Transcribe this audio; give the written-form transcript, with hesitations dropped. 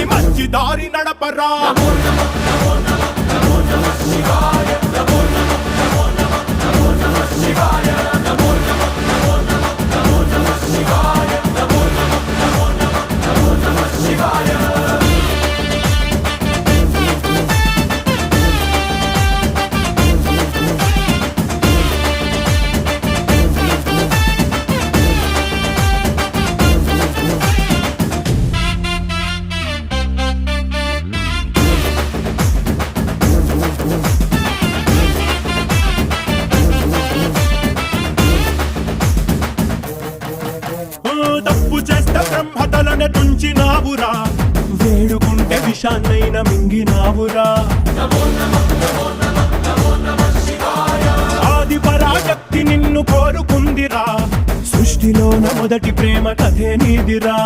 మంచి దారి నడపరా తప్పు చేస్తే బ్రహ్మతలనే తుంచినావురా వేడుకుంటే విషాన్నైనా మింగినావురా ఆది పరాశక్తి నిన్ను కోరుకుందిరా సృష్టిలోన మొదటి ప్రేమ కథే నీదిరా